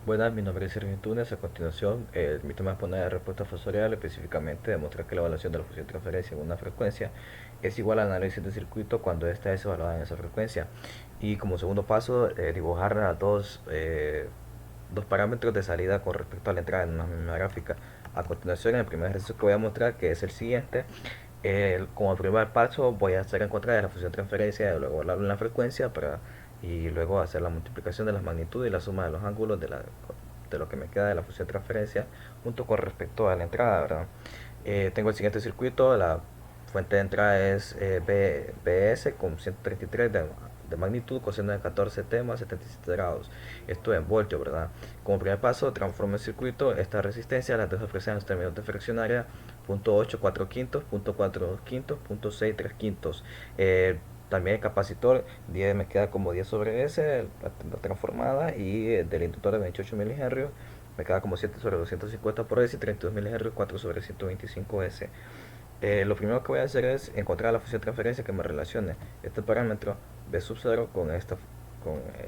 Buenas, mi nombre es Sergio Túnez. A continuación, mi tema es poner respuesta fosorial, específicamente demostrar que la evaluación de la función de transferencia en una frecuencia es igual al análisis de circuito cuando ésta es evaluada en esa frecuencia. Y como segundo paso, dibujar a dos parámetros de salida con respecto a la entrada en una misma gráfica. A continuación, el primer ejercicio que voy a mostrar, que es el siguiente, como primer paso voy a hacer encontrar la función de transferencia y luego evaluarlo en la frecuencia y luego hacer la multiplicación de las magnitudes y la suma de los ángulos de lo que me queda de la función de transferencia junto con respecto a la entrada, ¿verdad? Tengo el siguiente circuito. La fuente de entrada es BS con 133 de magnitud, coseno de 14t más 77 grados. Esto en voltios, ¿verdad? Como primer paso, transformo el circuito. Esta resistencia la dejo ofrecer en los términos de fraccionaria: punto 8 4 quintos, punto 4 2 quintos, punto 6 3 quintos. También el capacitor 10 me queda como 10 sobre S, la transformada, y del inductor de 28 milihenrios me queda como 7 sobre 250 por S y 32 milihenrios 4 sobre 125 S. Lo primero que voy a hacer es encontrar la función de transferencia que me relacione este parámetro B sub 0 con el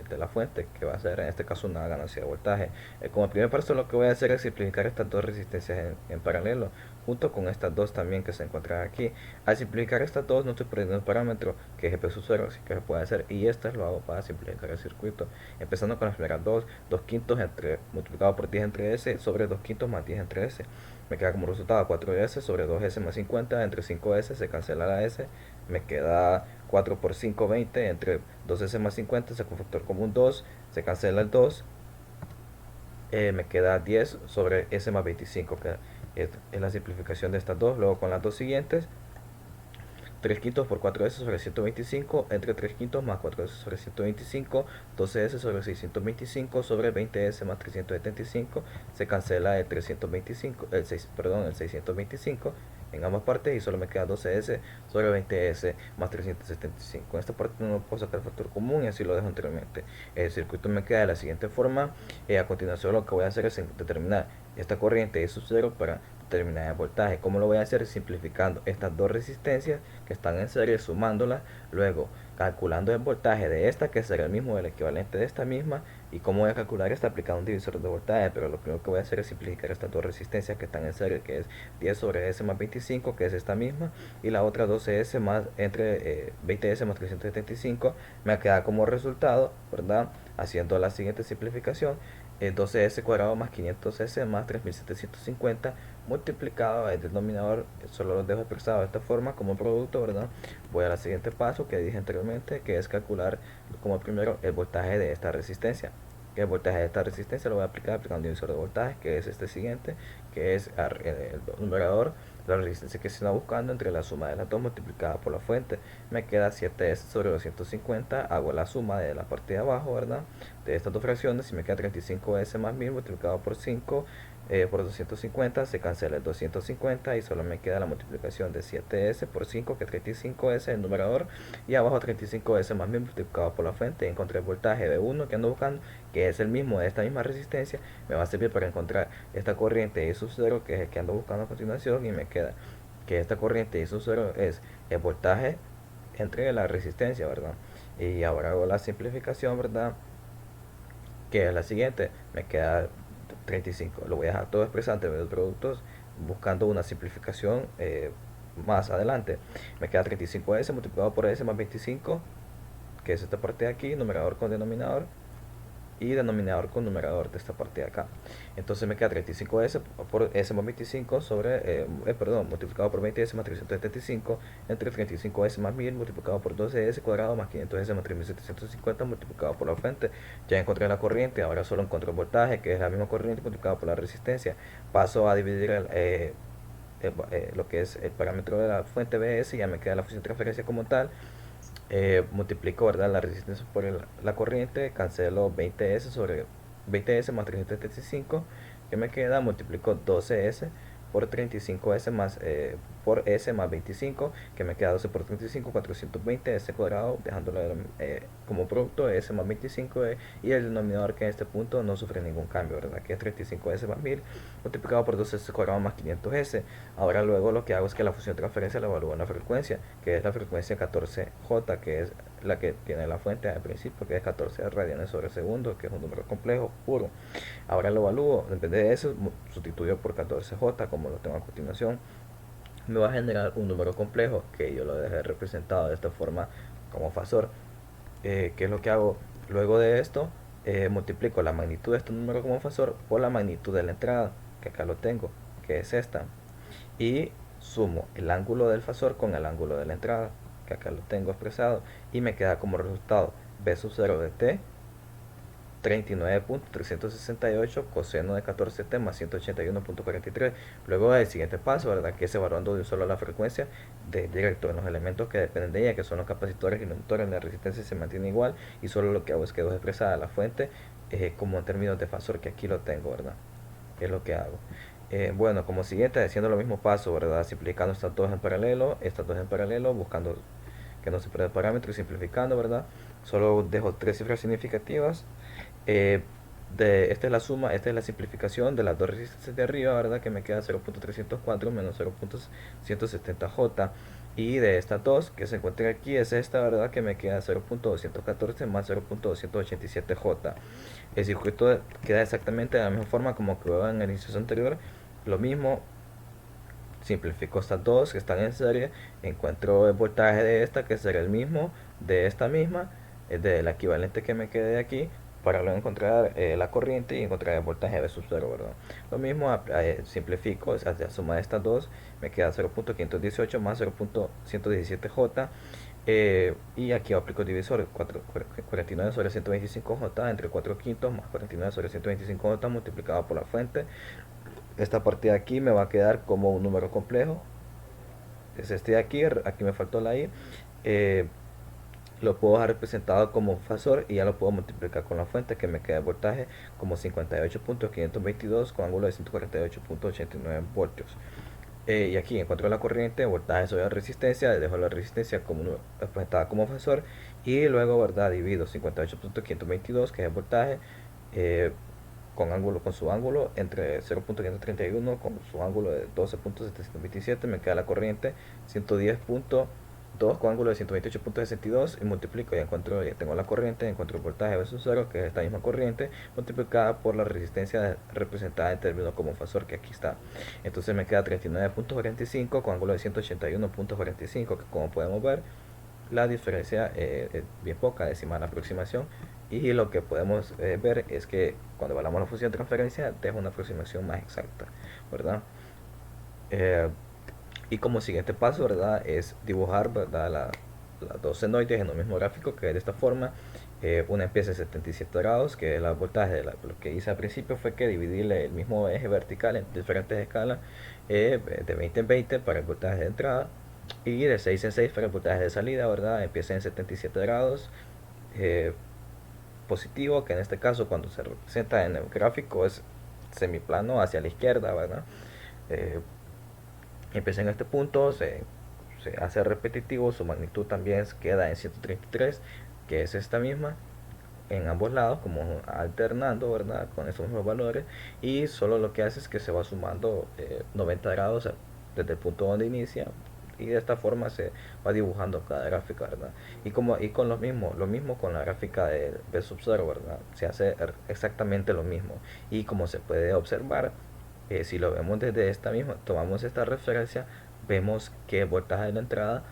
de la fuente, que va a ser en este caso una ganancia de voltaje. Como primer paso, lo que voy a hacer es simplificar estas dos resistencias en paralelo, junto con estas dos también que se encuentran aquí. Al simplificar estas dos, no estoy perdiendo el parámetro, que es B sub 0, así que se puede hacer, y estas lo hago para simplificar el circuito. Empezando con las primeras dos: 2 quintos multiplicado por 10 entre S sobre 2 quintos más 10 entre S. Me queda como resultado 4S sobre 2S más 50. Entre 5S se cancela la S. Me queda 4 por 5, 20. Entre 2S más 50 saco un factor común 2. Se cancela el 2. Me queda 10 sobre S más 25, que es la simplificación de estas dos. Luego con las dos siguientes: 3 quintos por 4S sobre 125, entre 3 quintos más 4S sobre 125, 12S sobre 625 sobre 20S más 375, se cancela el 325, el 625 en ambas partes y solo me queda 12S sobre 20S más 375. En esta parte no puedo sacar el factor común y así lo dejo anteriormente. El circuito me queda de la siguiente forma. A continuación lo que voy a hacer es determinar esta corriente es sub 0 para determinar el voltaje. ¿Cómo lo voy a hacer? Simplificando estas dos resistencias que están en serie, sumándolas, luego calculando el voltaje de esta, que será el mismo, el equivalente de esta misma. Y cómo voy a calcular esta, aplicando un divisor de voltaje. Pero lo primero que voy a hacer es simplificar estas dos resistencias que están en serie, que es 10 sobre S más 25, que es esta misma, y la otra 12S más entre 20S más 375. Me queda como resultado, ¿verdad? Haciendo la siguiente simplificación: 12S cuadrado más 500S más 3750 multiplicado el denominador. Solo lo dejo expresado de esta forma como producto, ¿verdad? Voy al siguiente paso que dije anteriormente, que es calcular como primero el voltaje de esta resistencia. Que el voltaje de esta resistencia lo voy a aplicar aplicando un divisor de voltaje, que es este siguiente, que es el numerador, la resistencia que se está buscando entre la suma de las dos multiplicada por la fuente. Me queda 7S sobre 250. Hago la suma de la parte de abajo, ¿verdad? De estas dos fracciones y me queda 35S más 1000 multiplicado por 5 por 250. Se cancela el 250 y solo me queda la multiplicación de 7S por 5, que es 35S el numerador, y abajo 35S más 1000 multiplicado por la fuente. Encontré el voltaje de 1 que ando buscando, que es el mismo de esta misma resistencia. Me va a servir para encontrar esta corriente I sub 0, que es el que ando buscando a continuación, y me queda que esta corriente I sub 0 es el voltaje entre la resistencia, ¿verdad? Y ahora hago la simplificación, ¿verdad? Que es la siguiente. Me queda 35. Lo voy a dejar todo expresado entre los productos, buscando una simplificación más adelante. Me queda 35S multiplicado por S más 25, que es esta parte de aquí, numerador con denominador, y denominador con numerador de esta parte de acá. Entonces me queda 35S por S más 25 multiplicado por 20S más 375 entre 35S más 1000 multiplicado por 12S cuadrado más 500S más 3750 multiplicado por la fuente. Ya encontré la corriente, ahora solo encuentro el voltaje, que es la misma corriente multiplicado por la resistencia. Paso a dividir lo que es el parámetro de la fuente BS, y ya me queda la función de transferencia como tal. Multiplico, ¿verdad?, la resistencia por la corriente, cancelo 20S sobre 20S más 375, que me queda, multiplico 12S por 35S más por S más 25, que me queda 12 por 35, 420 S cuadrado, dejándolo como producto S más 25, y el denominador, que en este punto no sufre ningún cambio, ¿verdad?, que es 35S más 1000 multiplicado por 12S cuadrado más 500S. Ahora luego lo que hago es que la función de transferencia la evalúo en la frecuencia, que es la frecuencia 14J, que es la que tiene la fuente al principio, que es 14 radianes sobre segundo, que es un número complejo puro. Ahora lo evalúo, en vez de eso, sustituyo por 14J, como lo tengo a continuación. Me va a generar un número complejo, que yo lo dejé representado de esta forma como fasor. ¿Qué es lo que hago? Luego de esto, multiplico la magnitud de este número como fasor por la magnitud de la entrada, que acá lo tengo, que es esta. Y sumo el ángulo del fasor con el ángulo de la entrada, que acá lo tengo expresado, y me queda como resultado b sub 0 de t 39.368 coseno de 14t más 181.43. Luego el siguiente paso, ¿verdad? Que es evaluando de un solo la frecuencia de directo en los elementos que dependen de ella, que son los capacitores y los inductores. La resistencia se mantiene igual y solo lo que hago es que dejo expresada la fuente como en términos de fasor, que aquí lo tengo, ¿verdad? Es lo que hago. Bueno, como siguiente, haciendo lo mismo paso, ¿verdad? Simplificando estas dos en paralelo, buscando que no se pierda el parámetro y simplificando, ¿verdad? Solo dejo tres cifras significativas. Eh, esta es la suma, esta es la simplificación de las dos resistencias de arriba, ¿verdad? Que me queda 0.304 menos 0.170J. Y de estas dos que se encuentran aquí es esta, ¿verdad? Que me queda 0.214 más 0.287J. El circuito queda exactamente de la misma forma como que en el inciso anterior. Lo mismo, simplifico estas dos que están en serie, encuentro el voltaje de esta que será el mismo de esta misma, del equivalente que me quede de aquí, para luego encontrar la corriente y encontrar el voltaje de sub 0, ¿verdad? Lo mismo, simplifico, hacia la suma de estas dos, me queda 0.518 más 0.117J. Y aquí aplico el divisor 49 sobre 125J entre 4 quintos más 49 sobre 125J multiplicado por la fuente. Esta partida aquí me va a quedar como un número complejo. Es este de aquí, aquí me faltó la i. Lo puedo dejar representado como fasor y ya lo puedo multiplicar con la fuente, que me queda el voltaje como 58.522 con ángulo de 148.89 voltios. Y aquí encuentro la corriente, voltaje sobre la resistencia, dejo la resistencia como representada como fasor y luego, ¿verdad? Divido 58.522, que es el voltaje, con su ángulo entre 0.531 con su ángulo de 12.727, me queda la corriente 110.2 con ángulo de 128.62 y multiplico y encuentro, ya tengo la corriente, encuentro el voltaje versus 0, que es esta misma corriente multiplicada por la resistencia representada en términos como fasor, que aquí está. Entonces me queda 39.45 con ángulo de 181.45, que como podemos ver la diferencia es bien poca, decimal aproximación, y lo que podemos ver es que cuando evaluamos la función de transferencia deja una aproximación más exacta, ¿verdad? Eh, y como siguiente paso, ¿verdad? Es dibujar, ¿verdad? Las dos senoides en el mismo gráfico, que es de esta forma. Una empieza en 77 grados, que es la voltaje de lo que hice al principio fue que dividirle el mismo eje vertical en diferentes escalas, de 20 en 20 para el voltaje de entrada y de 6 en 6 para el voltaje de salida, ¿verdad? Empieza en 77 grados eh, positivo, que en este caso cuando se representa en el gráfico es semiplano hacia la izquierda, ¿verdad? Eh, Empieza en este punto, se hace repetitivo, su magnitud también queda en 133, que es esta misma, en ambos lados, como alternando, ¿verdad? Con esos mismos valores, y solo lo que hace es que se va sumando 90 grados desde el punto donde inicia, y de esta forma se va dibujando cada gráfica, ¿verdad? Y con lo mismo con la gráfica de B sub 0, ¿verdad? Se hace exactamente lo mismo, y como se puede observar, si lo vemos desde esta misma, tomamos esta referencia, vemos que el voltaje de la entrada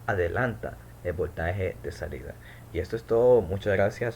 adelanta el voltaje de salida. Y esto es todo, muchas gracias.